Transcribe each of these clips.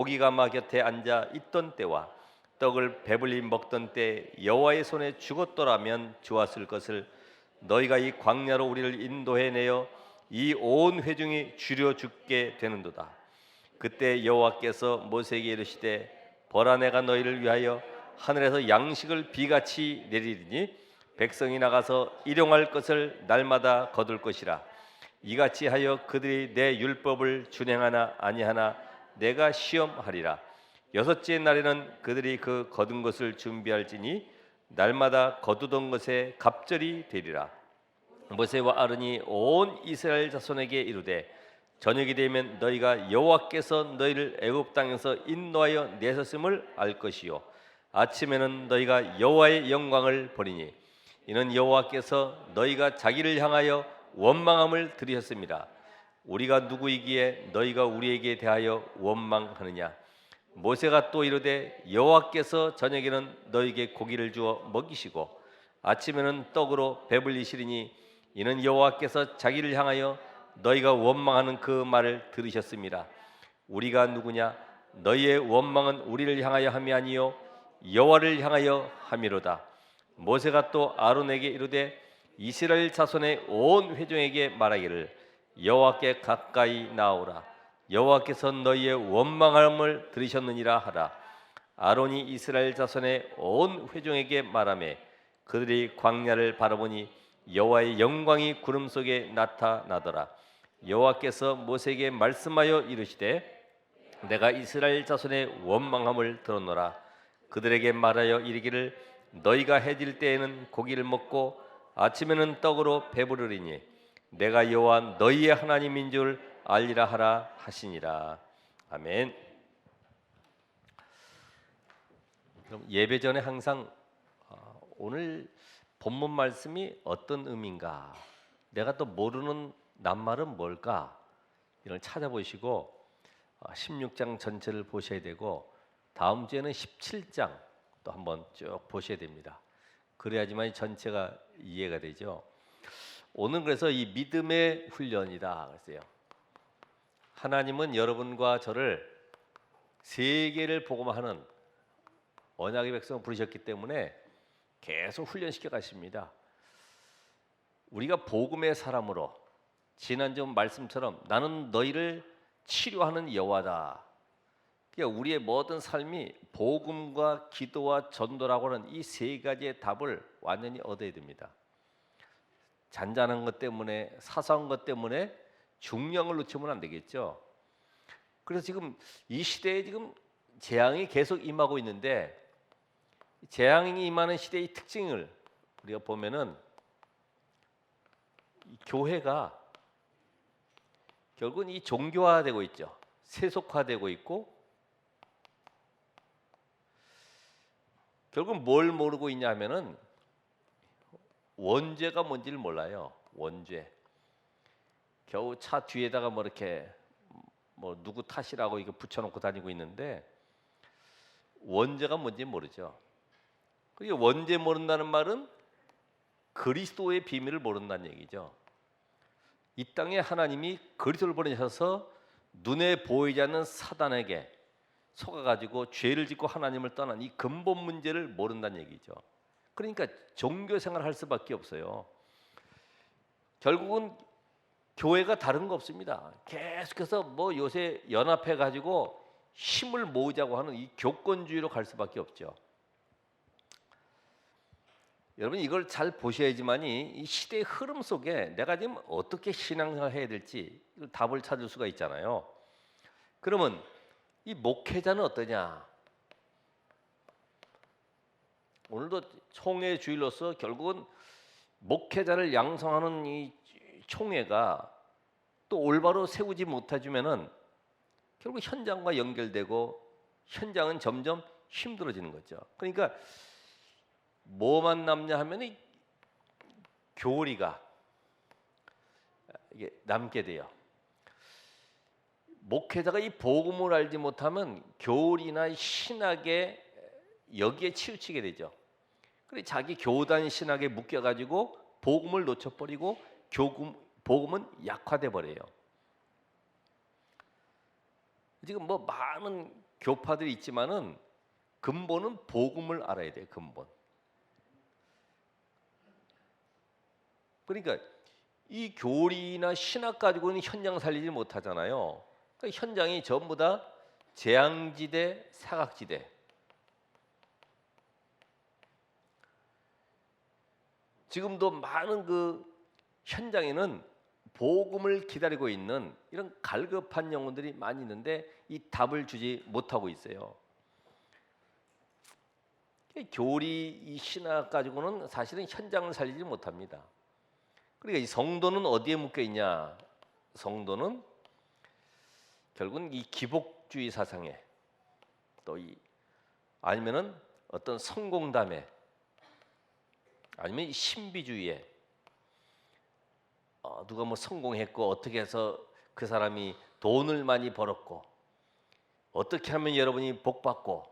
고기가마 곁에 앉아 있던 때와 떡을 배불리 먹던 때 여호와의 손에 죽었더라면 좋았을 것을 너희가 이 광야로 우리를 인도해 내어 이 온 회중이 줄여 죽게 되는도다. 그때 여호와께서 모세에게 이르시되 보라 내가 너희를 위하여 하늘에서 양식을 비같이 내리리니 백성이 나가서 일용할 것을 날마다 거둘 것이라. 이같이 하여 그들이 내 율법을 준행하나 아니하나 내가 시험하리라. 여섯째 날에는 그들이 그 거둔 것을 준비할지니 날마다 거두던 것에 갑절이 되리라. 모세와 아론이 온 이스라엘 자손에게 이르되 저녁이 되면 너희가 여호와께서 너희를 애굽 땅에서 인도하여 내셨음을 알 것이요 아침에는 너희가 여호와의 영광을 보리니 이는 여호와께서 너희가 자기를 향하여 원망함을 들으셨습니다. 우리가 누구이기에 너희가 우리에게 대하여 원망하느냐. 모세가 또 이르되 여호와께서 저녁에는 너희에게 고기를 주어 먹이시고 아침에는 떡으로 배불리시리니 이는 여호와께서 자기를 향하여 너희가 원망하는 그 말을 들으셨습니다. 우리가 누구냐. 너희의 원망은 우리를 향하여 함이 아니요 여호와를 향하여 함이로다. 모세가 또 아론에게 이르되 이스라엘 자손의 온 회중에게 말하기를 여호와께 가까이 나오라. 여호와께서 너희의 원망함을 들으셨느니라 하라. 아론이 이스라엘 자손의 온 회중에게 말하매 그들이 광야를 바라보니 여호와의 영광이 구름 속에 나타나더라. 여호와께서 모세에게 말씀하여 이르시되 내가 이스라엘 자손의 원망함을 들었노라. 그들에게 말하여 이르기를 너희가 해질 때에는 고기를 먹고 아침에는 떡으로 배부르리니 내가 여호와 너희의 하나님인 줄 알리라 하라 하시니라. 아멘. 그럼 예배 전에 항상 오늘 본문 말씀이 어떤 의미인가, 내가 또 모르는 낱말은 뭘까, 이걸 찾아보시고 16장 전체를 보셔야 되고 다음 주에는 17장 또 한번 쭉 보셔야 됩니다. 그래야지만 전체가 이해가 되죠. 오늘 그래서 이 믿음의 훈련이다 그랬어요. 하나님은 여러분과 저를 세계를 복음하는 언약의 백성을 부르셨기 때문에 계속 훈련시켜 가십니다. 우리가 복음의 사람으로 지난주 말씀처럼 나는 너희를 치료하는 여호와다. 그러니까 우리의 모든 삶이 복음과 기도와 전도라고 하는 이 세 가지의 답을 완전히 얻어야 됩니다. 잔잔한 것 때문에, 사소한 것 때문에 중량을 놓치면 안 되겠죠. 그래서 지금 이 시대에 지금 재앙이 계속 임하고 있는데, 재앙이 임하는 시대의 특징을 우리가 보면은 이 교회가 결국은 이 종교화되고 있죠. 세속화되고 있고, 결국은 뭘 모르고 있냐면은 원죄가 뭔지를 몰라요. 원죄. 겨우 차 뒤에다가 뭐 이렇게 뭐 누구 탓이라고 이거 붙여놓고 다니고 있는데 원죄가 뭔지 모르죠. 그게 원죄 모른다는 말은 그리스도의 비밀을 모른다는 얘기죠. 이 땅에 하나님이 그리스도를 보내셔서 눈에 보이지 않는 사단에게 속아가지고 죄를 짓고 하나님을 떠난 이 근본 문제를 모른다는 얘기죠. 그러니까 종교 생활을 할 수밖에 없어요. 결국은 교회가 다른 거 없습니다. 계속해서 뭐 요새 연합해 가지고 힘을 모으자고 하는 이 교권주의로 갈 수밖에 없죠. 여러분 이걸 잘 보셔야지만이 이 시대의 흐름 속에 내가 지금 어떻게 신앙생활 해야 될지 이걸 답을 찾을 수가 있잖아요. 그러면 이 목회자는 어떠냐? 오늘도 총회 주일로서 결국은 목회자를 양성하는 이 총회가 또 올바로 세우지 못해주면은 결국 현장과 연결되고 현장은 점점 힘들어지는 거죠. 그러니까 뭐만 남냐 하면 이 교리가 이게 남게 돼요. 목회자가 이 복음을 알지 못하면 교리나 신학에 여기에 치우치게 되죠. 그래 자기 교단 신학에 묶여가지고 복음을 놓쳐버리고 복음은 약화돼 버려요. 지금 뭐 많은 교파들이 있지만은 근본은 복음을 알아야 돼요. 근본. 그러니까 이 교리나 신학 가지고는 현장 살리지 못하잖아요. 그러니까 현장이 전부 다 재앙지대, 사각지대. 지금도 많은 그 현장에는 복음을 기다리고 있는 이런 갈급한 영혼들이 많이 있는데 이 답을 주지 못하고 있어요. 교리, 이 신학 가지고는 사실은 현장을 살리지 못합니다. 그러니까 이 성도는 어디에 묶여 있냐? 성도는 결국은 이 기복주의 사상에 또 이 아니면은 어떤 성공담에 아니면 이 신비주의에 누가 뭐 성공했고 어떻게 해서 그 사람이 돈을 많이 벌었고 어떻게 하면 여러분이 복받고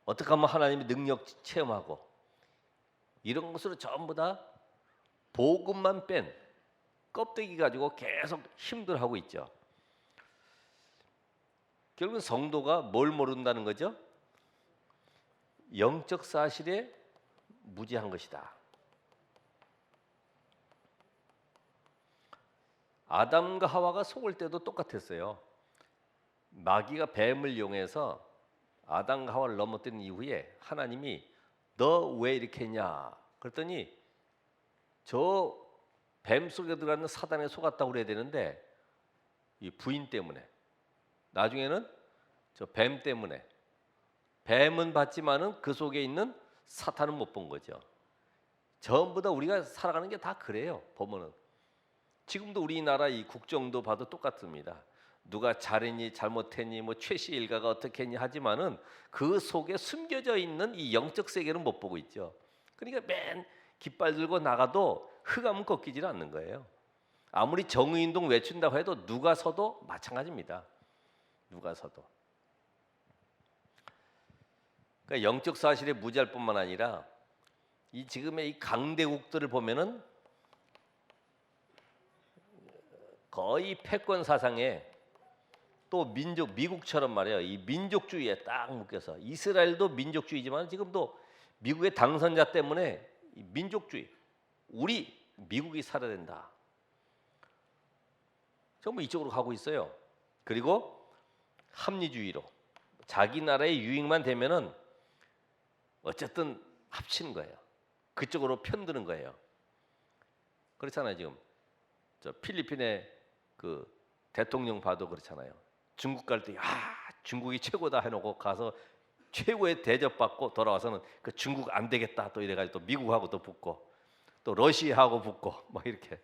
어떻게 하면 하나님의 능력 체험하고 이런 것으로 전부 다 복음만 뺀 껍데기 가지고 계속 힘들어하고 있죠. 결국은 성도가 뭘 모른다는 거죠? 영적 사실에 무지한 것이다. 아담과 하와가 속을 때도 똑같았어요. 마귀가 뱀을 이용해서 아담과 하와를 넘어뜨린 이후에 하나님이 너 왜 이렇게 했냐? 그랬더니 저 뱀 속에 들어가는 사단에 속았다고 그래야 되는데 이 부인 때문에 나중에는 저 뱀 때문에 뱀은 봤지만은 그 속에 있는 사탄은 못 본 거죠. 전부 다 우리가 살아가는 게 다 그래요. 보면은 지금도 우리나라 이 국정도 봐도 똑같습니다. 누가 잘했니 잘못했니 뭐 최씨 일가가 어떻게 했니 하지만은 그 속에 숨겨져 있는 이 영적 세계는 못 보고 있죠. 그러니까 맨 깃발 들고 나가도 흑암은 꺾이질 않는 거예요. 아무리 정의운동 외친다고 해도 누가 서도 마찬가지입니다. 누가 서도. 그러니까 영적 사실에 무지할 뿐만 아니라 이 지금의 이 강대국들을 보면은 거의 패권 사상에 또 민족 미국처럼 말이에요. 이 민족주의에 딱 묶여서 이스라엘도 민족주의지만 지금도 미국의 당선자 때문에 이 민족주의 우리 미국이 살아야 된다. 전부 이쪽으로 가고 있어요. 그리고 합리주의로 자기 나라의 유익만 되면은 어쨌든 합치는 거예요. 그쪽으로 편드는 거예요. 그렇잖아요. 지금 저 필리핀의 그 대통령 봐도 그렇잖아요. 중국 갈 때 중국이 최고다 해놓고 가서 최고의 대접받고 돌아와서는 그 중국 안 되겠다 또 이래가지고 또 미국하고 또 붙고 또 러시아하고 붙고 막 이렇게.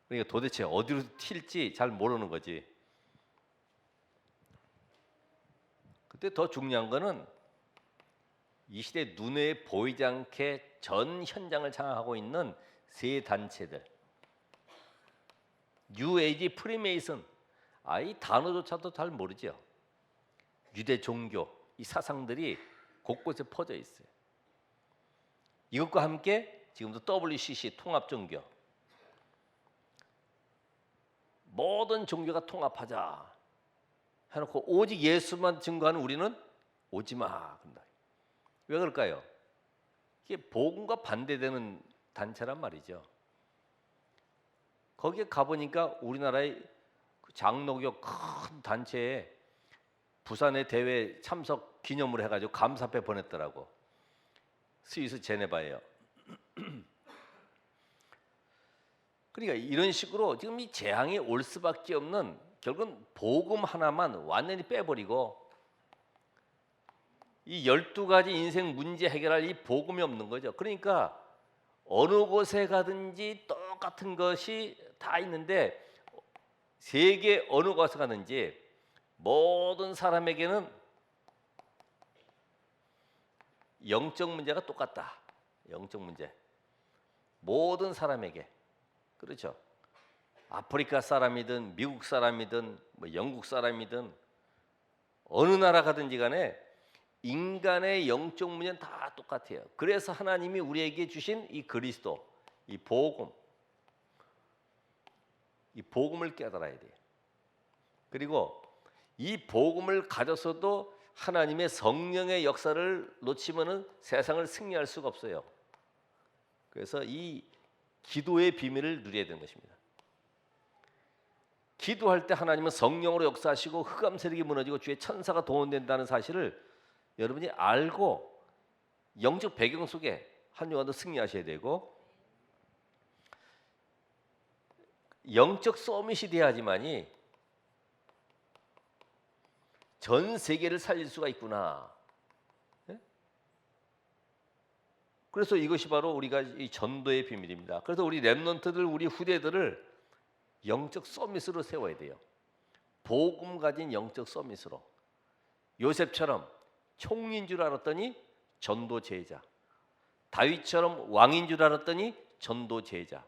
그러니까 도대체 어디로 튈지 잘 모르는 거지. 그때 더 중요한 거는 이 시대 눈에 보이지 않게 전 현장을 장악하고 있는 세 단체들. 뉴에이지, 프리메이슨, 이 단어조차도 잘 모르죠. 유대 종교, 이 사상들이 곳곳에 퍼져 있어요. 이것과 함께 지금도 WCC 통합종교, 모든 종교가 통합하자 해놓고 오직 예수만 증거하는 우리는 오지마 그런다. 왜 그럴까요? 이게 복음과 반대되는 단체란 말이죠. 거기에 가보니까 우리나라의 장로교 큰 단체에 부산의 대회 참석 기념으로 해가지고 감사패 보냈더라고. 스위스 제네바예요. 그러니까 이런 식으로 지금 이 재앙이 올 수밖에 없는 결국은 복음 하나만 완전히 빼버리고 이 12가지 인생 문제 해결할 이 복음이 없는 거죠. 그러니까 어느 곳에 가든지 똑같은 것이 다 있는데 세계 어느 곳에 가든지 모든 사람에게는 영적 문제가 똑같다. 영적 문제. 모든 사람에게. 그렇죠. 아프리카 사람이든 미국 사람이든 뭐 영국 사람이든 어느 나라 가든지 간에 인간의 영적 문제는 다 똑같아요. 그래서 하나님이 우리에게 주신 이 그리스도, 이 복음, 이 복음을 깨달아야 돼요. 그리고 이 복음을 가져서도 하나님의 성령의 역사를 놓치면은 세상을 승리할 수가 없어요. 그래서 이 기도의 비밀을 누려야 되는 것입니다. 기도할 때 하나님은 성령으로 역사하시고 흑암 세력이 무너지고 주의 천사가 동원된다는 사실을 여러분이 알고 영적 배경 속에 한 주간도 승리하셔야 되고, 영적 서밋이 돼야지만이 전 세계를 살릴 수가 있구나. 예? 그래서 이것이 바로 우리가 이 전도의 비밀입니다. 그래서 우리 렘넌트들, 우리 후대들을 영적 서밋으로 세워야 돼요. 복음 가진 영적 서밋으로. 요셉처럼 총리인 줄 알았더니 전도 제자, 다윗처럼 왕인 줄 알았더니 전도 제자.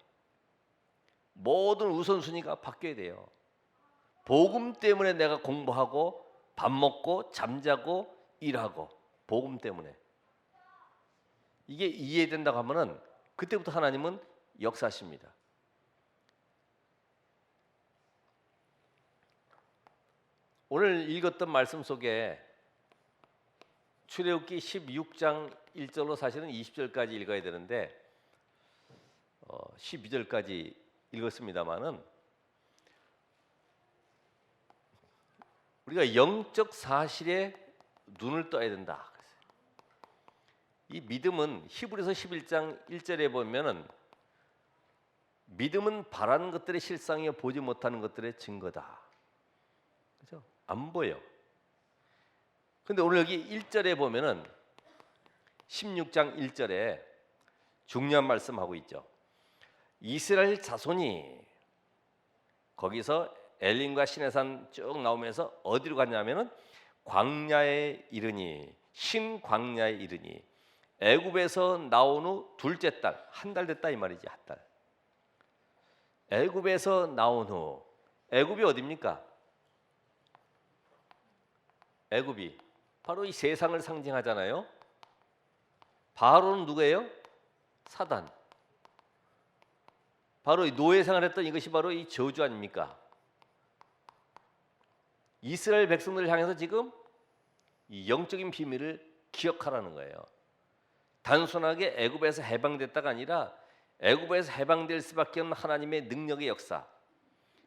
모든 우선순위가 바뀌어야 돼요. 복음 때문에 내가 공부하고 밥 먹고 잠자고 일하고, 복음 때문에. 이게 이해된다고 하면은 그때부터 하나님은 역사하십니다. 오늘 읽었던 말씀 속에 출애굽기 16장 1절로 사실은 20절까지 읽어야 되는데 12절까지 읽었습니다마는, 우리가 영적 사실에 눈을 떠야 된다. 이 믿음은 히브리서 11장 1절에 보면은 믿음은 바라는 것들의 실상이요 보지 못하는 것들의 증거다. 그렇죠? 안 보여. 근데 오늘 여기 1절에 보면은 16장 1절에 중요한 말씀하고 있죠. 이스라엘 자손이, 거기서 엘림과 시내산 쭉 나오면서 어디로 갔냐면은 광야에 이르니, 신광야에 이르니, 애굽에서 나온 후 둘째 달, 한 달 됐다 이 말이지. 한 달. 애굽에서 나온 후, 애굽이 어디입니까? 애굽이 바로 이 세상을 상징하잖아요. 바로는 누구예요? 사단. 바로 이 노예 생활했던 이것이 바로 이 저주 아닙니까? 이스라엘 백성들을 향해서 지금 이 영적인 비밀을 기억하라는 거예요. 단순하게 애굽에서 해방됐다가 아니라 애굽에서 해방될 수밖에 없는 하나님의 능력의 역사,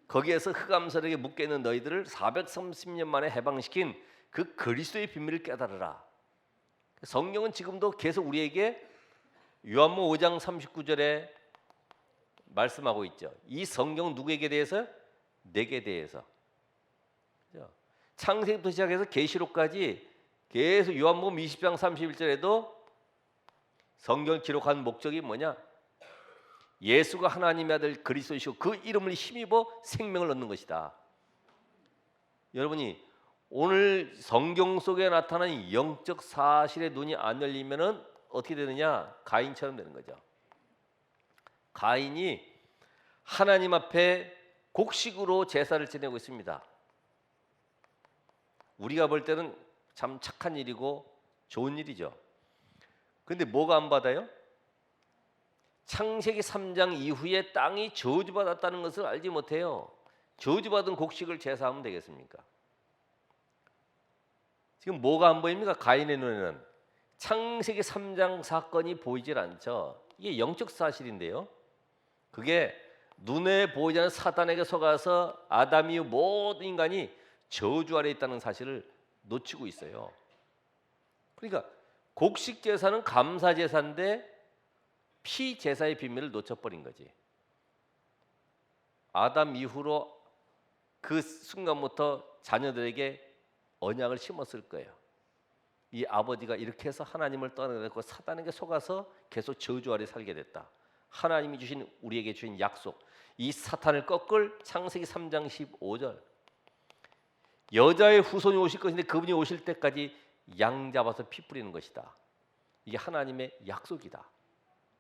거기에서 흑암 세력에 묶여 있는 너희들을 430년 만에 해방시킨 그 그리스도의 비밀을 깨달으라. 성경은 지금도 계속 우리에게 요한복음 5장 39절에 말씀하고 있죠. 이 성경 누구에게 대해서? 내게 대해서. 창세기부터 시작해서 계시록까지 계속 요한복음 20장 31절에도 성경을 기록한 목적이 뭐냐? 예수가 하나님의 아들 그리스도이시고 그 이름을 힘입어 생명을 얻는 것이다. 여러분이 오늘 성경 속에 나타난 영적 사실의 눈이 안 열리면은 어떻게 되느냐? 가인처럼 되는 거죠. 가인이 하나님 앞에 곡식으로 제사를 지내고 있습니다. 우리가 볼 때는 참 착한 일이고 좋은 일이죠. 근데 뭐가 안 받아요? 창세기 3장 이후에 땅이 저주받았다는 것을 알지 못해요. 저주받은 곡식을 제사하면 되겠습니까? 지금 뭐가 안 보입니까? 가인의 눈에는 창세기 3장 사건이 보이질 않죠. 이게 영적 사실인데요. 그게 눈에 보이지 않는 사단에게 속아서 아담 이후 모든 인간이 저주 아래 있다는 사실을 놓치고 있어요. 그러니까 곡식 제사는 감사 제사인데 피 제사의 비밀을 놓쳐버린 거지. 아담 이후로 그 순간부터 자녀들에게 언약을 심었을 거예요. 이 아버지가 이렇게 해서 하나님을 떠나고 사단에게 속아서 계속 저주 아래 살게 됐다. 하나님이 주신, 우리에게 주신 약속, 이 사탄을 꺾을 창세기 3장 15절. 여자의 후손이 오실 것인데 그분이 오실 때까지 양 잡아서 피 뿌리는 것이다. 이게 하나님의 약속이다.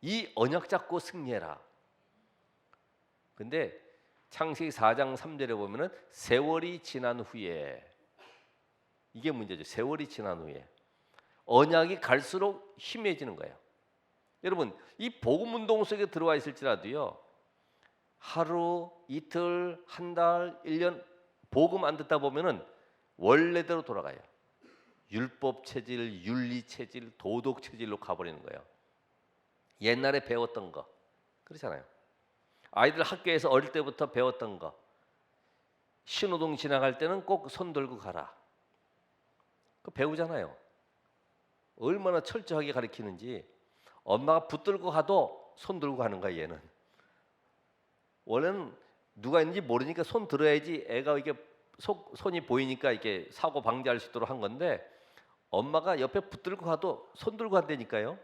이 언약 잡고 승리해라. 근데 창세기 4장 3절에 보면은 세월이 지난 후에, 이게 문제죠. 세월이 지난 후에 언약이 갈수록 희미해지는 거예요. 여러분, 이 복음 운동 속에 들어와 있을지라도요, 하루, 이틀, 한 달, 1년 복음 안 듣다 보면은 원래대로 돌아가요. 율법 체질, 윤리 체질, 도덕 체질로 가버리는 거예요. 옛날에 배웠던 거 그렇잖아요. 아이들 학교에서 어릴 때부터 배웠던 거, 신호등 지나갈 때는 꼭 손 들고 가라. 그 배우잖아요. 얼마나 철저하게 가르치는지. 엄마가 붙들고 가도 손 들고 가는 거야 얘는. 원래는 누가 있는지 모르니까 손 들어야지 애가 이게 손이 보이니까 이렇게 사고 방지할 수 있도록 한 건데, 엄마가 옆에 붙들고 가도 손 들고 간다니까요.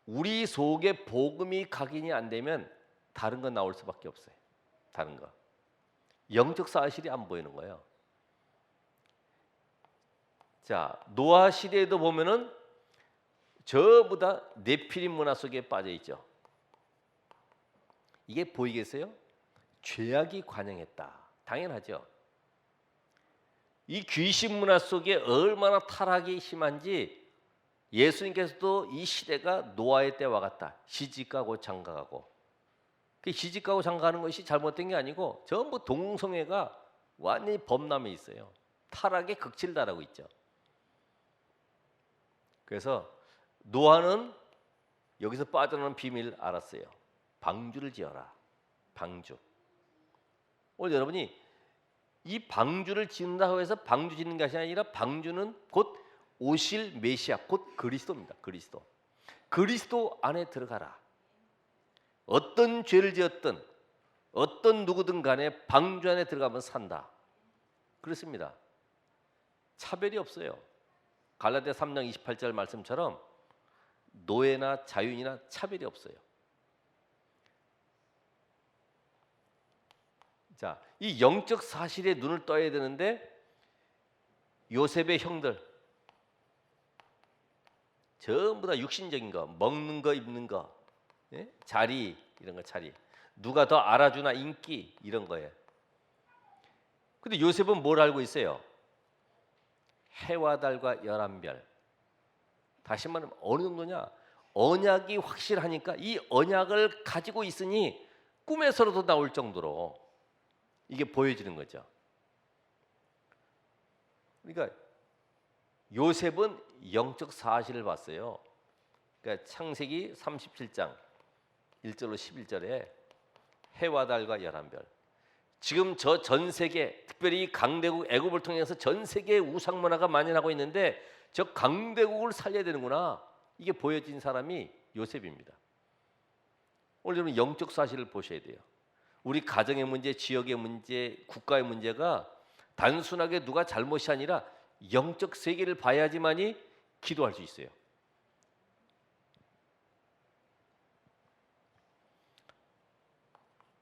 우리 속에 복음이 각인이 안 되면 다른 건 나올 수밖에 없어요. 다른 거. 영적 사실이 안 보이는 거예요. 자, 노아 시대에도 보면은 전부 다 네피림 문화 속에 빠져 있죠. 이게 보이겠어요? 죄악이 관영했다. 당연하죠. 이 귀신 문화 속에 얼마나 타락이 심한지 예수님께서도 이 시대가 노아의 때와 같다. 시집가고 장가가고. 그 시집가고 장가가는 것이 잘못된 게 아니고 전부 동성애가 완전히 범람해 있어요. 타락의 극치를 달하고 있죠. 그래서 노아는 여기서 빠져나오는 비밀을 알았어요. 방주를 지어라. 방주. 오늘 여러분이 이 방주를 지은다고 해서 방주 짓는 것이 아니라 방주는 곧 오실 메시아, 곧 그리스도입니다. 그리스도. 그리스도 안에 들어가라. 어떤 죄를 지었든 어떤 누구든 간에 방주 안에 들어가면 산다. 그렇습니다. 차별이 없어요. 갈라디아 3장 28절 말씀처럼 노예나 자유인이나 차별이 없어요. 자, 이 영적 사실에 눈을 떠야 되는데 요셉의 형들 전부 다 육신적인 거, 먹는 거, 입는 거, 예? 자리 이런 거 자리. 누가 더 알아주나 인기 이런 거예요. 근데 요셉은 뭘 알고 있어요? 해와 달과 11별. 다시 말하면 어느 정도냐? 언약이 확실하니까 이 언약을 가지고 있으니 꿈에서라도 나올 정도로 이게 보여지는 거죠. 그러니까 요셉은 영적 사실을 봤어요. 그러니까 창세기 37장 1절로 11절에 해와 달과 11별. 지금 저 전 세계, 특별히 강대국 애굽을 통해서 전 세계에 우상 문화가 만연하고 있는데 저 강대국을 살려야 되는구나. 이게 보여진 사람이 요셉입니다. 오늘 여러분 영적 사실을 보셔야 돼요. 우리 가정의 문제, 지역의 문제, 국가의 문제가 단순하게 누가 잘못이 아니라 영적 세계를 봐야지만이 기도할 수 있어요.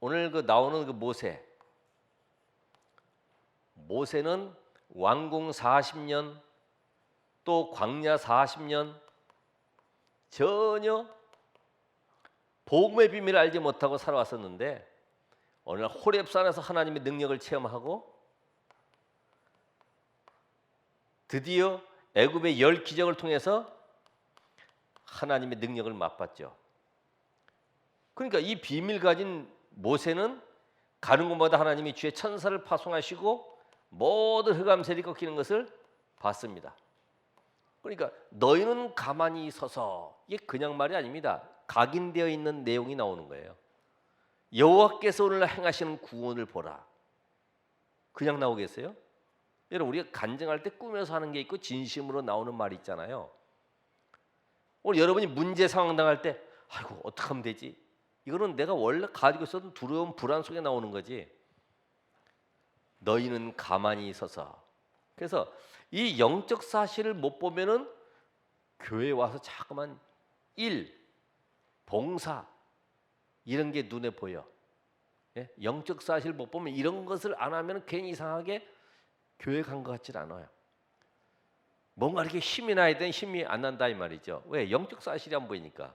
오늘 그 나오는 그 모세는 왕궁 40년 또 광야 40년 전혀 복음의 비밀을 알지 못하고 살아왔었는데 어느 날 호렙산에서 하나님의 능력을 체험하고 드디어 애굽의 10 기적을 통해서 하나님의 능력을 맛봤죠. 그러니까 이 비밀 가진 모세는 가는 곳마다 하나님이 주의 천사를 파송하시고 모든 흑암셀이 꺾이는 것을 봤습니다. 그러니까 너희는 가만히 서서, 이게 그냥 말이 아닙니다. 각인되어 있는 내용이 나오는 거예요. 여호와께서 오늘 행하시는 구원을 보라. 그냥 나오겠어요? 여러분 우리가 간증할 때 꾸며서 하는 게 있고 진심으로 나오는 말이 있잖아요. 오늘 여러분이 문제 상황 당할 때 아이고 어떻게 하면 되지? 이거는 내가 원래 가지고 있었던 두려움 불안 속에 나오는 거지. 너희는 가만히 서서. 그래서 이 영적 사실을 못 보면은 교회에 와서 자꾸만 일, 봉사 이런 게 눈에 보여. 예? 영적 사실 못 보면 이런 것을 안 하면 괜히 이상하게 교회 간 것 같지 않아요. 뭔가 이렇게 힘이 나야 되는 힘이 안 난다 이 말이죠. 왜? 영적 사실이 안 보이니까.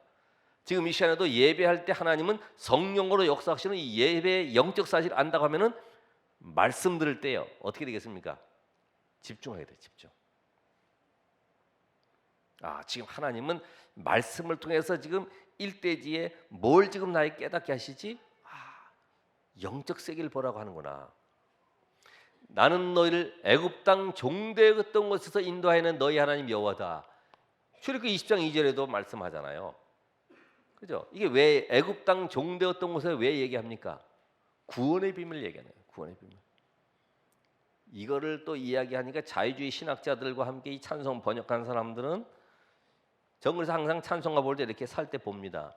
지금 이 시간에도 예배할 때 하나님은 성령으로 역사하시는 이 예배의 영적 사실을 안다고 하면은 말씀 들을 때요 어떻게 되겠습니까? 집중해야 돼. 집중. 지금 하나님은 말씀을 통해서 지금 일대지에 뭘 지금 나에게 깨닫게 하시지? 영적 세계를 보라고 하는구나. 나는 너희를 애굽 땅 종되었던 곳에서 인도하여낸 너희 하나님 여호와다. 출애굽기 20장 2절에도 말씀하잖아요. 그죠? 이게 왜 애굽 땅 종되었던 곳에 왜 얘기합니까? 구원의 비밀 얘기하는 거예요. 구원의 비밀. 이거를 또 이야기하니까 자유주의 신학자들과 함께 이 찬송 번역한 사람들은 정글에서 항상 찬송가 볼 때 이렇게 살 때 봅니다.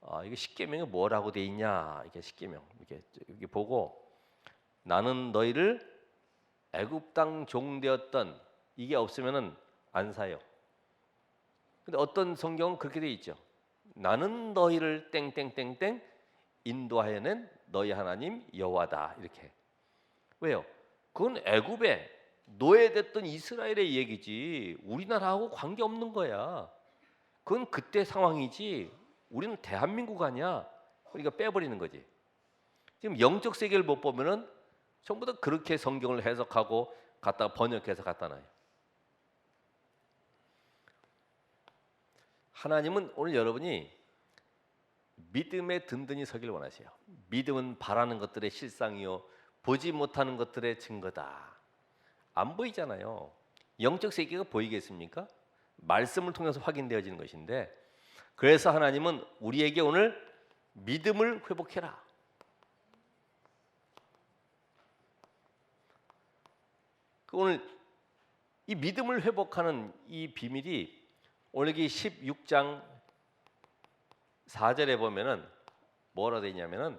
아, 이게 십계명에 뭐라고 돼 있냐? 이게 십계명 이렇게 보고 나는 너희를 애굽 땅 종되었던 이게 없으면은 안 사요. 근데 어떤 성경은 그렇게 돼 있죠. 나는 너희를 땡땡땡땡 인도하여낸 너희 하나님 여호와다 이렇게. 왜요? 그건 애굽에 노예됐던 이스라엘의 얘기지 우리나라하고 관계없는 거야. 그건 그때 상황이지 우리는 대한민국 아니야. 그러니까 빼버리는 거지. 지금 영적 세계를 못 보면은 전부 다 그렇게 성경을 해석하고 갖다가 번역해서 갖다 놔요. 하나님은 오늘 여러분이 믿음에 든든히 서길 원하세요. 믿음은 바라는 것들의 실상이요 보지 못하는 것들의 증거다. 안 보이잖아요. 영적 세계가 보이겠습니까? 말씀을 통해서 확인되어지는 것인데 그래서 하나님은 우리에게 오늘 믿음을 회복해라. 오늘 이 믿음을 회복하는 이 비밀이 오늘 여기 16장 4절에 보면은 뭐라 되어 있냐면은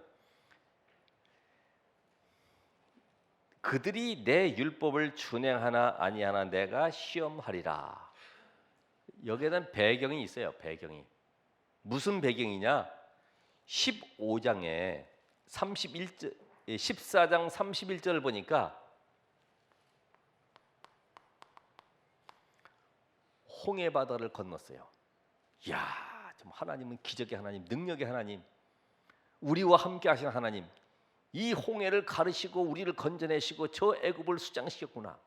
그들이 내 율법을 준행하나 아니하나 내가 시험하리라. 여기에 대한 배경이 있어요. 배경이 무슨 배경이냐? 15장에 31절 14장 31절을 보니까 홍해 바다를 건넜어요. 이야, 좀 하나님은 기적의 하나님, 능력의 하나님, 우리와 함께 하시는 하나님. 이 홍해를 가르시고 우리를 건져내시고 저 애굽을 수장시켰구나.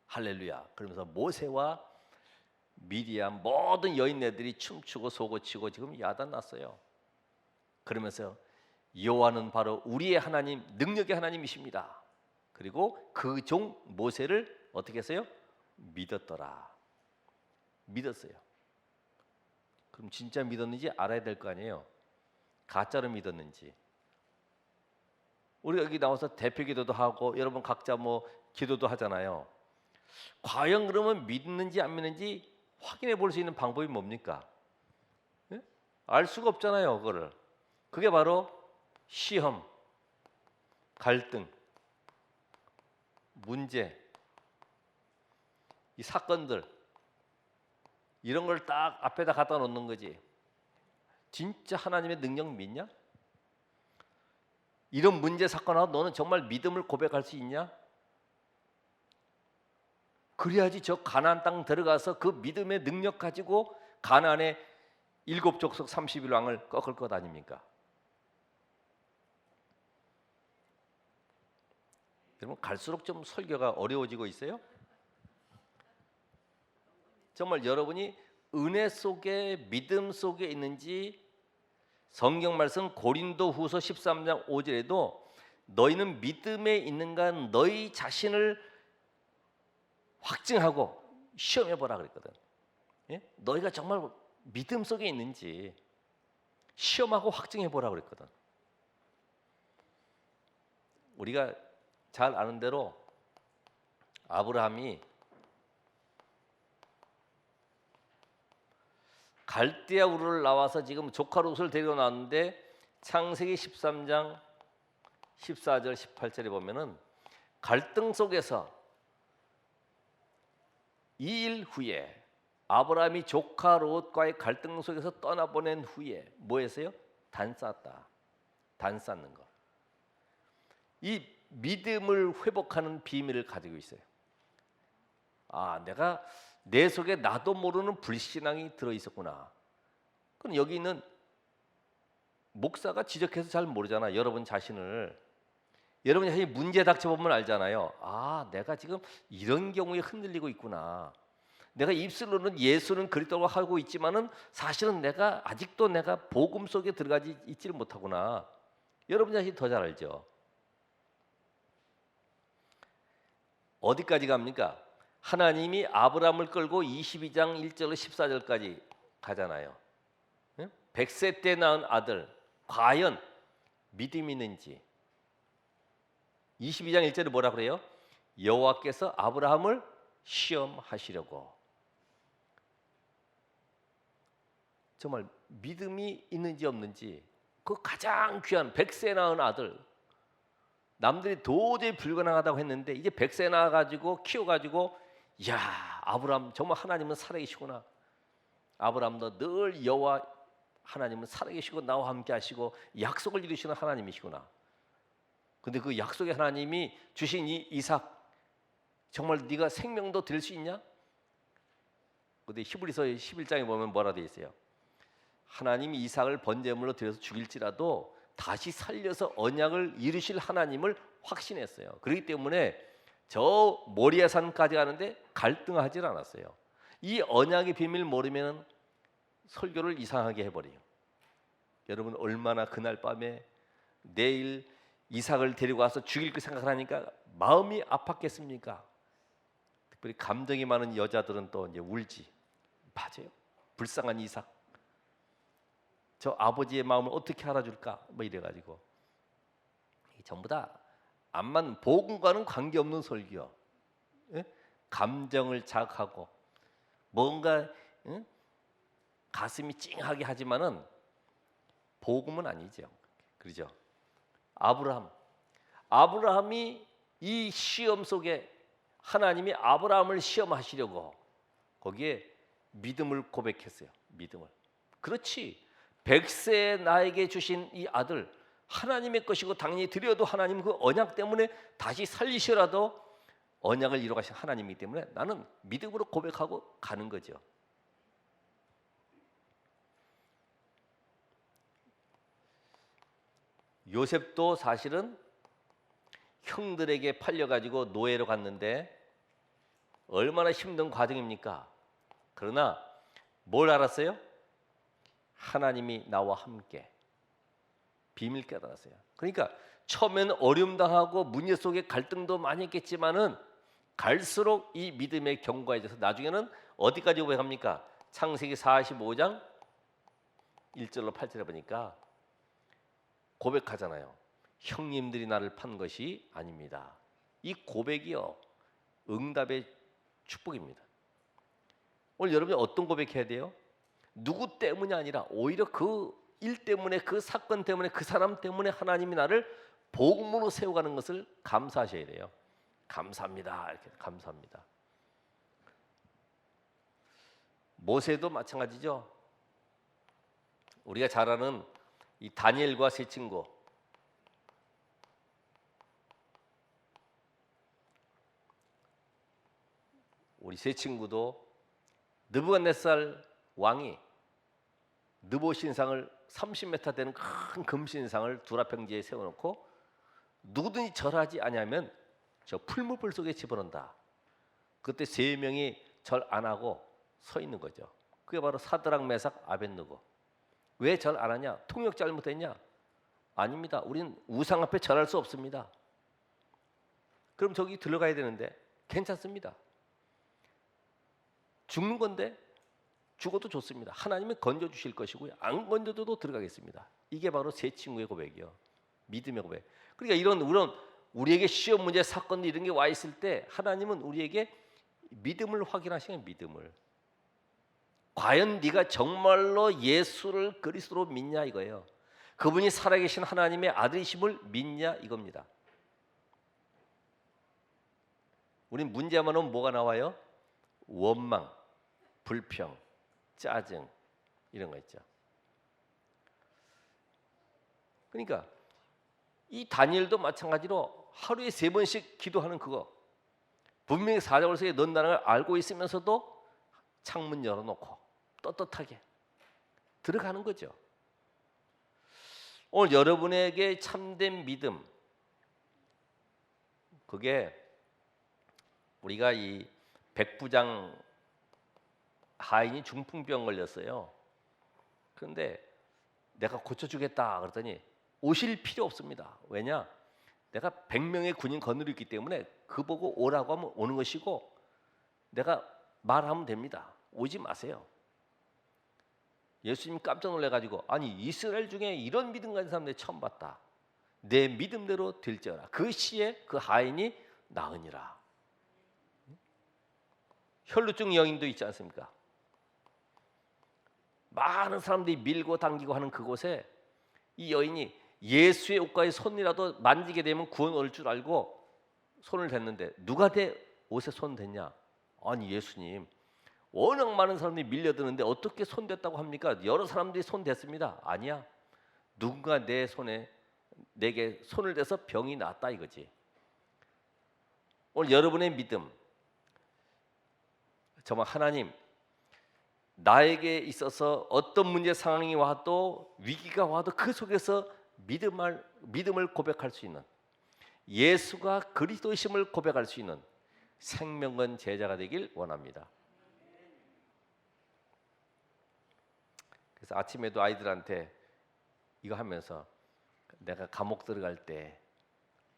할렐루야. 그러면서 모세와 미디안 모든 여인네들이 춤추고 소고치고 지금 야단났어요. 그러면서 여호와는 바로 우리의 하나님, 능력의 하나님이십니다. 그리고 그 종 모세를 어떻게 했어요? 믿었더라. 믿었어요. 그럼 진짜 믿었는지 알아야 될 거 아니에요. 가짜로 믿었는지. 우리 여기 나와서 대표 기도도 하고 여러분 각자 뭐 기도도 하잖아요. 과연 그러면 믿는지 안 믿는지 확인해 볼 수 있는 방법이 뭡니까? 예? 알 수가 없잖아요. 그거를. 그게 바로 시험, 갈등, 문제, 이 사건들 이런 걸 딱 앞에다 갖다 놓는 거지. 진짜 하나님의 능력 믿냐? 이런 문제 사건하고 너는 정말 믿음을 고백할 수 있냐? 그래야지 저 가나안 땅 들어가서 그 믿음의 능력 가지고 가나안의 7족속 31왕을 꺾을 것 아닙니까? 여러분 갈수록 좀 설교가 어려워지고 있어요? 정말 여러분이 은혜 속에 믿음 속에 있는지 성경 말씀 고린도후서 13장 5절에도 너희는 믿음에 있는가 너희 자신을 확증하고 시험해 보라 그랬거든. 예? 너희가 정말 믿음 속에 있는지 시험하고 확증해 보라 그랬거든. 우리가 잘 아는 대로 아브라함이 갈대아 우르를 나와서 지금 조카 롯을 데리고 나왔는데 창세기 13장 14절 18절에 보면은 갈등 속에서 2일 후에 아브라함이 조카 롯과의 갈등 속에서 떠나보낸 후에 뭐 했어요? 단 쌓았다. 단 쌓는 거. 이 믿음을 회복하는 비밀을 가지고 있어요. 아, 내가 내 속에 나도 모르는 불신앙이 들어 있었구나. 그럼 여기 있는 목사가 지적해서 잘 모르잖아. 여러분 자신을. 여러분 자신이 문제 닥쳐보면 알잖아요. 아, 내가 지금 이런 경우에 흔들리고 있구나. 내가 입술로는 예수는 그리스도라고 하고 있지만은 사실은 내가 아직도 내가 복음 속에 들어가지 있지를 못하구나. 여러분 자신이 더 잘 알죠. 어디까지 갑니까? 하나님이 아브라함을 끌고 22장 1절로 14절까지 가잖아요. 100세 때 낳은 아들 과연 믿음이 있는지. 22장 1절에 뭐라 그래요? 여호와께서 아브라함을 시험하시려고. 정말 믿음이 있는지 없는지, 그 가장 귀한 100세 낳은 아들, 남들이 도저히 불가능하다고 했는데 이제 100세 낳아가지고 키워가지고, 이야, 아브라함 정말 하나님은 살아계시구나. 아브라함 너 늘 여호와 하나님은 살아계시고 나와 함께 하시고 약속을 이루시는 하나님이시구나. 근데 그 약속의 하나님이 주신 이 이삭, 정말 네가 생명도 될 수 있냐? 근데 히브리서 11장에 보면 뭐라 되어 있어요? 하나님이 이삭을 번제물로 드려서 죽일지라도 다시 살려서 언약을 이루실 하나님을 확신했어요. 그렇기 때문에 저 모리아산까지 가는데 갈등하지 않았어요. 이 언약의 비밀 모르면 설교를 이상하게 해버려요. 여러분 얼마나 그날 밤에 내일 이삭을 데리고 와서 죽일 그 생각을 하니까 마음이 아팠겠습니까? 특별히 감정이 많은 여자들은 또 이제 울지. 맞아요. 불쌍한 이삭. 저 아버지의 마음을 어떻게 알아줄까? 뭐 이래가지고 전부 다 암만 복음과는 관계없는 설교. 예? 감정을 자극하고 뭔가 가슴이 찡하게 하지만은 복음은 아니죠. 그렇죠? 아브라함이 이 시험 속에 하나님이 아브라함을 시험하시려고 거기에 믿음을 고백했어요. 믿음을. 그렇지. 100세 나에게 주신 이 아들 하나님의 것이고 당연히 드려도 하나님 그 언약 때문에 다시 살리시라도 언약을 이루어 가신 하나님이기 때문에 나는 믿음으로 고백하고 가는 거죠. 요셉도 사실은 형들에게 팔려가지고 노예로 갔는데 얼마나 힘든 과정입니까? 그러나 뭘 알았어요? 하나님이 나와 함께. 비밀 깨달았어요. 그러니까 처음에는 어려움 당하고 문제 속에 갈등도 많이 했겠지만은 갈수록 이 믿음의 견고해져서 나중에는 어디까지 고백합니까? 창세기 45장 1절로 8절에 보니까 고백하잖아요. 형님들이 나를 판 것이 아닙니다. 이 고백이요, 응답의 축복입니다. 오늘 여러분이 어떤 고백해야 돼요? 누구 때문이 아니라 오히려 그 일 때문에, 그 사건 때문에, 그 사람 때문에 하나님이 나를 복음으로 세워가는 것을 감사하셔야 돼요. 감사합니다. 이렇게 감사합니다. 모세도 마찬가지죠. 우리가 잘 아는 이 다니엘과 세 친구. 우리 세 친구도 느부갓네살 왕이 느보 신상을 30m 되는 큰 금신상을 두라평지에 세워놓고 누구든지 절하지 아니하면 저 풀무불 속에 집어넣는다. 그때 세 명이 절 안 하고 서 있는 거죠. 그게 바로 사드락, 메삭, 아벳느고. 왜 절 안 하냐? 통역 잘못했냐? 아닙니다. 우리는 우상 앞에 절할 수 없습니다. 그럼 저기 들어가야 되는데 괜찮습니다. 죽는 건데 죽어도 좋습니다. 하나님은 건져주실 것이고요. 안 건져도 들어가겠습니다. 이게 바로 세 친구의 고백이요. 믿음의 고백. 그러니까 이런 우리에게 시험 문제, 사건 이런 게 와 있을 때 하나님은 우리에게 믿음을 확인하시는 믿음을. 과연 네가 정말로 예수를 그리스도로 믿냐 이거예요. 그분이 살아계신 하나님의 아들이심을 믿냐 이겁니다. 우린 문제만 오면 뭐가 나와요? 원망, 불평, 짜증 이런 거 있죠. 그러니까 이 다니엘도 마찬가지로 하루에 3번씩 기도하는 그거. 분명히 사자굴 속에 넣는다는 걸 알고 있으면서도 창문 열어놓고 떳떳하게 들어가는 거죠. 오늘 여러분에게 참된 믿음, 그게 우리가 이 백부장 하인이 중풍병 걸렸어요. 그런데 내가 고쳐주겠다 그랬더니 오실 필요 없습니다. 왜냐? 내가 100명의 군인 거느리고 있기 때문에 그 보고 오라고 하면 오는 것이고 내가 말하면 됩니다. 오지 마세요. 예수님 깜짝 놀래가지고 아니 이스라엘 중에 이런 믿음 가진 사람 내가 처음 봤다. 내 믿음대로 될지어라. 그 시에 그 하인이 나으니라. 혈루증 여인도 있지 않습니까? 많은 사람들이 밀고 당기고 하는 그곳에 이 여인이 예수의 옷가에 손이라도 만지게 되면 구원 얻을 줄 알고 손을 댔는데 누가 내 옷에 손 댔냐? 아니 예수님 워낙 많은 사람들이 밀려드는데 어떻게 손 댔다고 합니까? 여러 사람들이 손 댔습니다. 아니야. 누군가 내 손에 내게 손을 대서 병이 낫다 이거지. 오늘 여러분의 믿음 정말 하나님 나에게 있어서 어떤 문제 상황이 와도 위기가 와도 그 속에서 믿음을 고백할 수 있는 예수가 그리스도이심을 고백할 수 있는 생명건 제자가 되길 원합니다. 그래서 아침에도 아이들한테 이거 하면서 내가 감옥 들어갈 때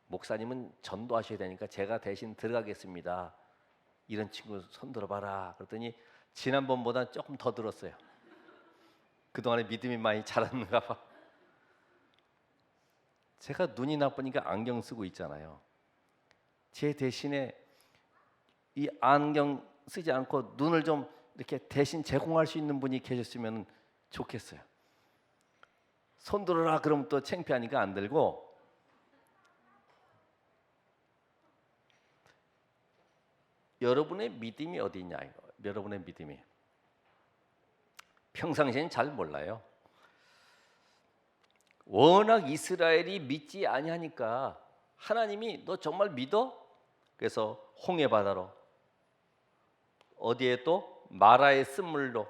목사님은 전도하셔야 되니까 제가 대신 들어가겠습니다. 이런 친구 손 들어봐라. 그랬더니 지난번보다 조금 더 들었어요. 그동안에 믿음이 많이 자랐는가 봐. 제가 눈이 나쁘니까 안경 쓰고 있잖아요. 제 대신에 이 안경 쓰지 않고 눈을 좀 이렇게 대신 제공할 수 있는 분이 계셨으면 좋겠어요. 손 들어라 그러면 또 창피하니까 안 들고 여러분의 믿음이 어디 있냐 이거. 여러분의 믿음이 평상시엔 잘 몰라요. 워낙 이스라엘이 믿지 아니하니까 하나님이 너 정말 믿어? 그래서 홍해 바다로 어디에 또 마라의 쓴물로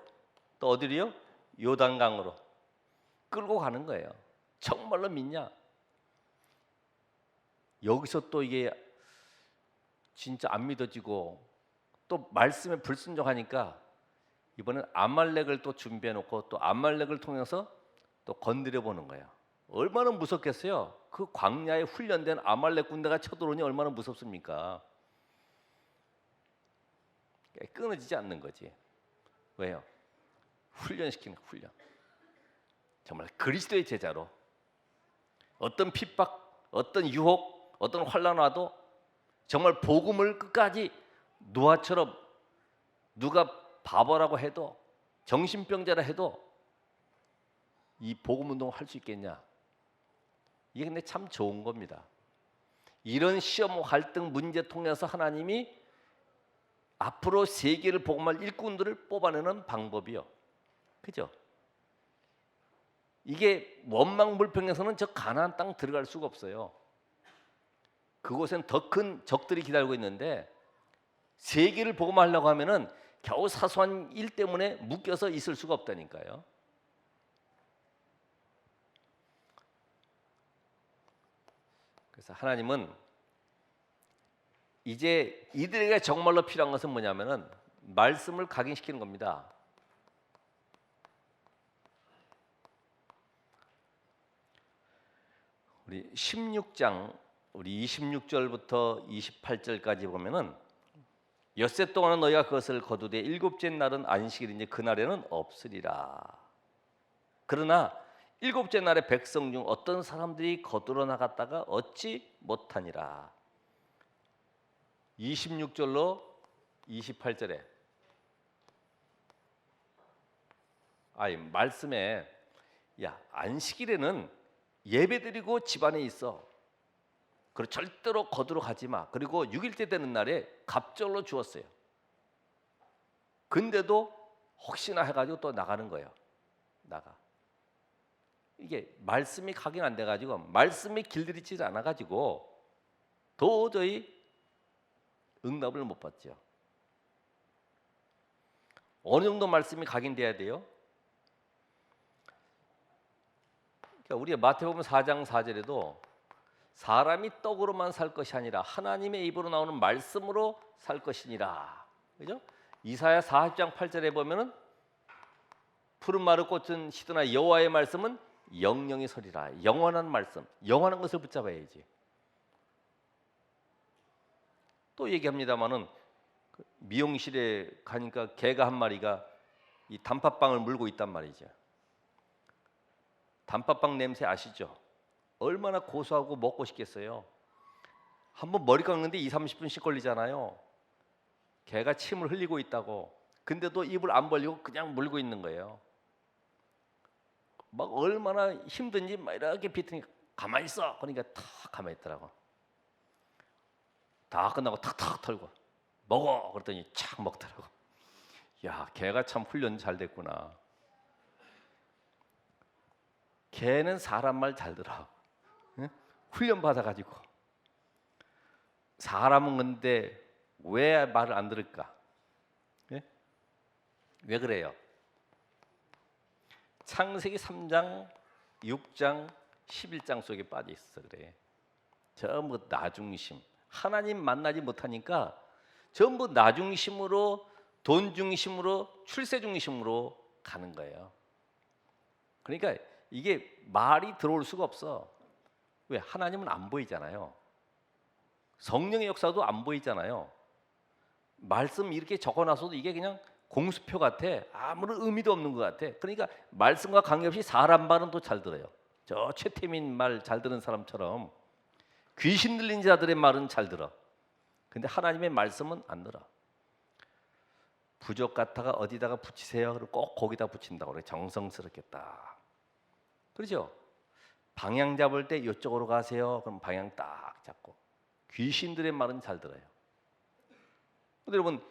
또 어디로요? 요단강으로 끌고 가는 거예요. 정말로 믿냐? 여기서 또 이게 진짜 안 믿어지고 또 말씀에 불순종하니까 이번엔 아말렉을 또 준비해 놓고 또 아말렉을 통해서 또 건드려 보는 거예요. 얼마나 무섭겠어요? 그 광야에 훈련된 아말렉 군대가 쳐들어오니 얼마나 무섭습니까? 끊어지지 않는 거지. 왜요? 훈련시키는 거예요. 훈련. 정말 그리스도의 제자로 어떤 핍박, 어떤 유혹, 어떤 환난 와도 정말 복음을 끝까지 노아처럼 누가 바보라고 해도 정신병자라 해도 이 복음 운동을 할 수 있겠냐? 이게 근데 참 좋은 겁니다. 이런 시험, 갈등, 문제 통해서 하나님이 앞으로 세계를 복음할 일꾼들을 뽑아내는 방법이요. 그죠? 이게 원망불평에서는 저 가나안 땅 들어갈 수가 없어요. 그곳엔 더 큰 적들이 기다리고 있는데 세계를 복음하려고 하면은 겨우 사소한 일 때문에 묶여서 있을 수가 없다니까요. 그래서 하나님은 이제 이들에게 정말로 필요한 것은 뭐냐면은 말씀을 각인시키는 겁니다. 우리 16장 우리 26절부터 28절까지 보면은 엿새 동안은 너희가 그것을 거두되 일곱째 날은 안식일이니 그날에는 없으리라. 그러나 일곱째 날에 백성 중 어떤 사람들이 거두러 나갔다가 얻지 못하니라. 26절로 28절에 말씀에 야 안식일에는 예배드리고 집안에 있어. 그리고 절대로 거두러 가지 마. 그리고 6일째 되는 날에 갑절로 주었어요. 근데도 혹시나 해가지고 또 나가는 거예요. 나가. 이게 말씀이 각인 안 돼가지고 말씀이 길들이지 않아가지고 도저히 응답을 못 받죠. 어느 정도 말씀이 각인돼야 돼요? 그러니까 우리가 마태복음 4장 4절에도 사람이 떡으로만 살 것이 아니라 하나님의 입으로 나오는 말씀으로 살 것이니라. 그죠? 이사야 40장 8절에 보면은 푸른 마루 꽃은 시드나 여호와의 말씀은 영영이 서리라. 영원한 말씀, 영원한 것을 붙잡아야지. 또 얘기합니다마는 미용실에 가니까 개가 한 마리가 이 단팥빵을 물고 있단 말이죠. 단팥빵 냄새 아시죠? 얼마나 고소하고 먹고 싶겠어요. 한번 머리 깎는데 20-30분씩 걸리잖아요. 개가 침을 흘리고 있다고. 근데도 입을 안 벌리고 그냥 물고 있는 거예요. 막 얼마나 힘든지 막 이렇게 비트니 가만히 있어. 그러니까 탁 가만히 있더라고. 다 끝나고 탁탁 털고 먹어. 그랬더니 착 먹더라고. 야, 개가 참 훈련 잘 됐구나. 개는 사람 말 잘 들어. 응? 훈련 받아가지고. 사람은 근데 왜 말을 안 들을까? 예? 왜 그래요? 창세기 3장, 6장, 11장 속에 빠져 있어 그래. 전부 나중심. 하나님 만나지 못하니까 전부 나중심으로, 돈 중심으로, 출세 중심으로 가는 거예요. 그러니까 이게 말이 들어올 수가 없어. 왜? 하나님은 안 보이잖아요. 성령의 역사도 안 보이잖아요. 말씀 이렇게 적어놔서도 이게 그냥 공수표 같아. 아무런 의미도 없는 것 같아. 그러니까 말씀과 관계없이 사람 말은 또 잘 들어요. 저 최태민 말 잘 듣는 사람처럼 귀신 들린 자들의 말은 잘 들어. 근데 하나님의 말씀은 안 들어. 부족 같아가 어디다가 붙이세요. 그리고 꼭 거기다 붙인다고 그래. 정성스럽겠다. 그렇죠? 방향 잡을 때 이쪽으로 가세요. 그럼 방향 딱 잡고. 귀신들의 말은 잘 들어요. 근데 여러분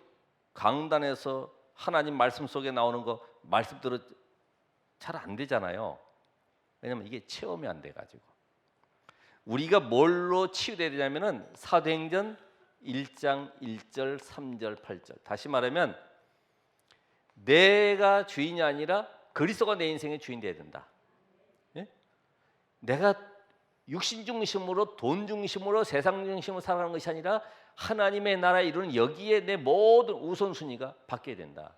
강단에서 하나님 말씀 속에 나오는 거 말씀대로 잘 안 되잖아요. 왜냐면 이게 체험이 안 돼가지고. 우리가 뭘로 치유돼야 되냐면은 사도행전 1장 1절 3절 8절. 다시 말하면 내가 주인이 아니라 그리스도가 내 인생의 주인 돼야 된다. 예? 내가 육신 중심으로, 돈 중심으로, 세상 중심으로 살아가는 것이 아니라 하나님의 나라에 이루는 여기에 내 모든 우선순위가 바뀌어야 된다.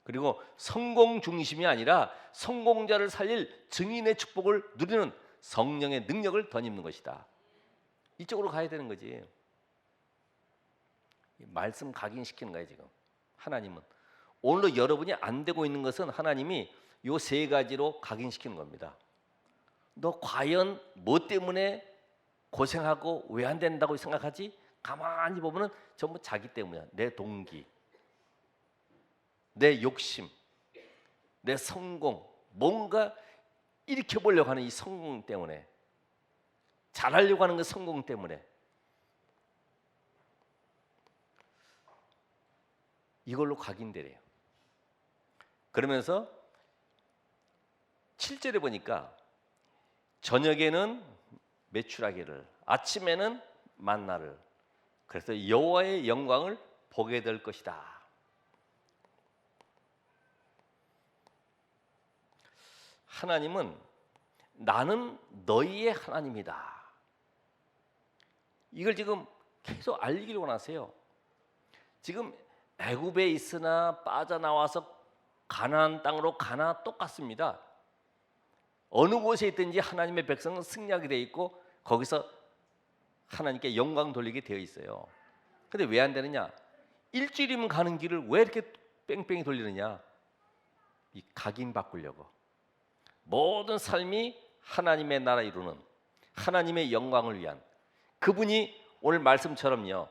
그리고 성공 중심이 아니라 성공자를 살릴 증인의 축복을 누리는 성령의 능력을 덧입는 것이다. 이쪽으로 가야 되는 거지. 말씀 각인시키는 거예요 지금. 하나님은 오늘도 여러분이 안 되고 있는 것은 하나님이 요 세 가지로 각인시키는 겁니다. 너 과연 뭐 때문에 고생하고 왜 안 된다고 생각하지? 가만히 보면은 전부 자기 때문이야. 내 동기, 내 욕심, 내 성공, 뭔가 일으켜보려고 하는 이 성공 때문에, 잘하려고 하는 그 성공 때문에 이걸로 각인되래요. 그러면서 7절에 보니까 저녁에는 메추라기를, 아침에는 만나를, 그래서 여호와의 영광을 보게 될 것이다. 하나님은 나는 너희의 하나님이다. 이걸 지금 계속 알리기를 원하세요. 지금 애굽에 있으나 빠져나와서 가나안 땅으로 가나 똑같습니다. 어느 곳에 있든지 하나님의 백성은 승리하게 되어 있고 거기서 하나님께 영광 돌리게 되어 있어요. 근데 왜 안 되느냐? 일주일이면 가는 길을 왜 이렇게 뺑뺑이 돌리느냐? 이 각인 바꾸려고. 모든 삶이 하나님의 나라 이루는, 하나님의 영광을 위한, 그분이 오늘 말씀처럼요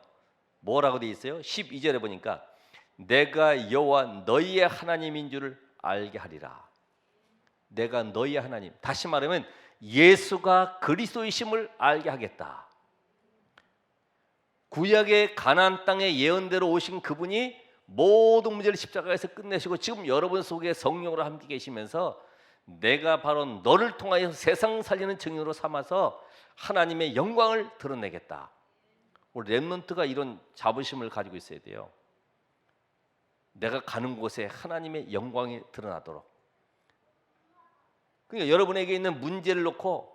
뭐라고 되어 있어요? 12절에 보니까 내가 여호와 너희의 하나님인 줄을 알게 하리라. 내가 너희의 하나님, 다시 말하면 예수가 그리스도이심을 알게 하겠다. 구약의 가나안 땅의 예언대로 오신 그분이 모든 문제를 십자가에서 끝내시고 지금 여러분 속에 성령으로 함께 계시면서 내가 바로 너를 통하여 세상 살리는 증인으로 삼아서 하나님의 영광을 드러내겠다. 우리 렘넌트가 이런 자부심을 가지고 있어야 돼요. 내가 가는 곳에 하나님의 영광이 드러나도록. 그러니까 여러분에게 있는 문제를 놓고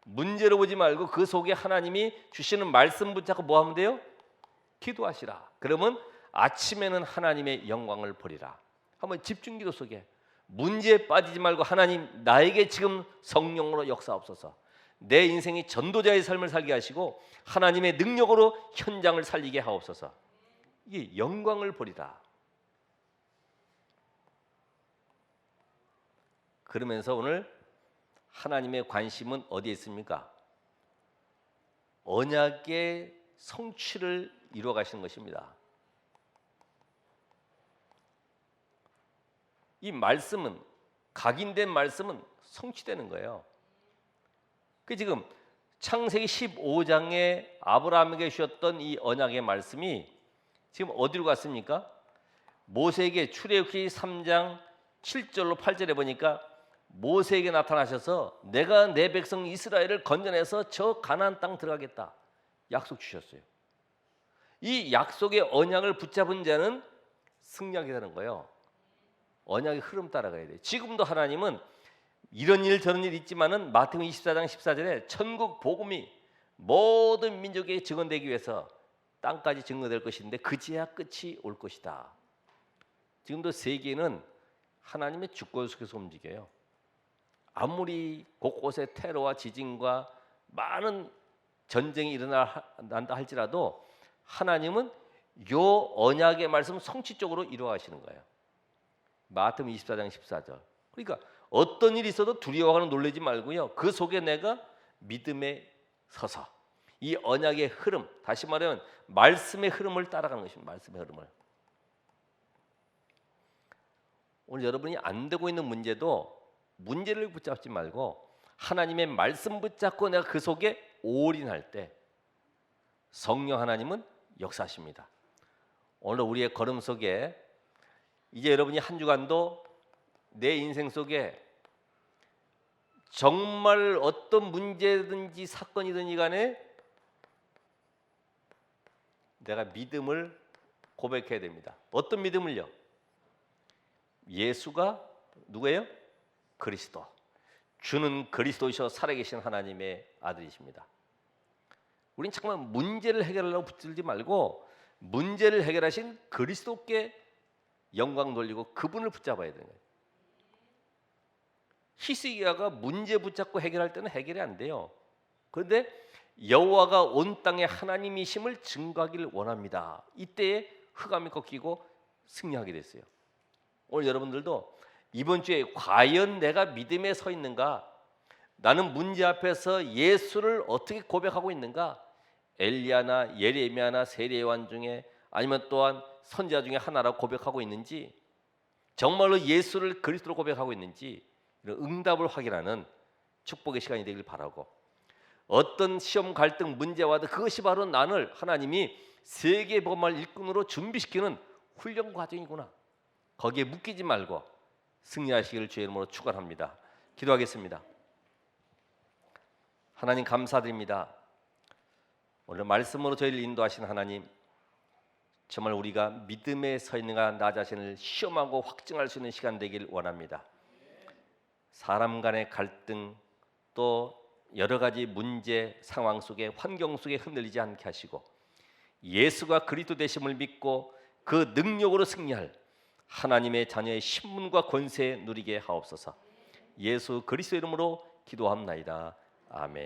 문제로 보지 말고 그 속에 하나님이 주시는 말씀 붙잡고 뭐 하면 돼요? 기도하시라. 그러면 아침에는 하나님의 영광을 보리라. 한번 집중기도 속에 문제에 빠지지 말고 하나님 나에게 지금 성령으로 역사옵소서. 내 인생이 전도자의 삶을 살게 하시고 하나님의 능력으로 현장을 살리게 하옵소서. 이게 영광을 보리라. 그러면서 오늘 하나님의 관심은 어디에 있습니까? 언약의 성취를 이루어 가시는 것입니다. 이 말씀은, 각인된 말씀은 성취되는 거예요. 그 지금 창세기 15장에 아브라함에게 주셨던 이 언약의 말씀이 지금 어디로 갔습니까? 모세에게 출애굽기 3장 7절로 8절에 보니까 모세에게 나타나셔서 내가 내 백성 이스라엘을 건져내서 저 가나안 땅 들어가겠다 약속 주셨어요. 이 약속의 언약을 붙잡은 자는 승리하게 되는 거예요. 언약의 흐름 따라가야 돼요. 지금도 하나님은 이런 일 저런 일 있지만은 마태복음 24장 14절에 천국 복음이 모든 민족에게 증언되기 위해서 땅까지 증거될 것인데 그제야 끝이 올 것이다. 지금도 세계는 하나님의 주권 속에서 움직여요. 아무리 곳곳에 테러와 지진과 많은 전쟁이 일어난다 할지라도 하나님은 요 언약의 말씀 성취적으로 이루어가시는 거예요. 마태복음 24장 14절. 그러니까 어떤 일이 있어도 두려워하거나 놀라지 말고요. 그 속에 내가 믿음에 서서 이 언약의 흐름, 다시 말하면 말씀의 흐름을 따라가는 것입니다. 말씀의 흐름을. 오늘 여러분이 안 되고 있는 문제도 문제를 붙잡지 말고 하나님의 말씀 붙잡고 내가 그 속에 올인할 때 성령 하나님은 역사하십니다. 오늘 우리의 걸음 속에 이제 여러분이 한 주간도 내 인생 속에 정말 어떤 문제든지 사건이든지 간에 내가 믿음을 고백해야 됩니다. 어떤 믿음을요? 예수가 누구예요? 그리스도. 주는 그리스도이셔 살아계신 하나님의 아들이십니다. 우린 정말 문제를 해결하려고 붙들지 말고 문제를 해결하신 그리스도께 영광 돌리고 그분을 붙잡아야 되는 거예요. 히스기야가 문제 붙잡고 해결할 때는 해결이 안 돼요. 그런데 여호와가 온 땅에 하나님이심을 증거하기를 원합니다. 이때에 흑암이 꺾이고 승리하게 됐어요. 오늘 여러분들도 이번 주에 과연 내가 믿음에 서 있는가? 나는 문제 앞에서 예수를 어떻게 고백하고 있는가? 엘리야나 예레미야나 세례요한 중에 아니면 또한 선지자 중에 하나라고 고백하고 있는지, 정말로 예수를 그리스도로 고백하고 있는지 이런 응답을 확인하는 축복의 시간이 되길 바라고, 어떤 시험 갈등 문제와 와도 그것이 바로 나를 하나님이 세계 복음을 일꾼으로 준비시키는 훈련 과정이구나, 거기에 묶이지 말고 승리하시기를 주의 이름으로 축원합니다. 기도하겠습니다. 하나님 감사드립니다. 오늘 말씀으로 저희를 인도하신 하나님, 정말 우리가 믿음에 서 있는가 나 자신을 시험하고 확증할 수 있는 시간 되길 원합니다. 사람 간의 갈등, 또 여러 가지 문제 상황 속에, 환경 속에 흔들리지 않게 하시고 예수가 그리스도 되심을 믿고 그 능력으로 승리할 하나님의 자녀의 신분과 권세 누리게 하옵소서. 예수 그리스도 이름으로 기도합나이다. 아멘.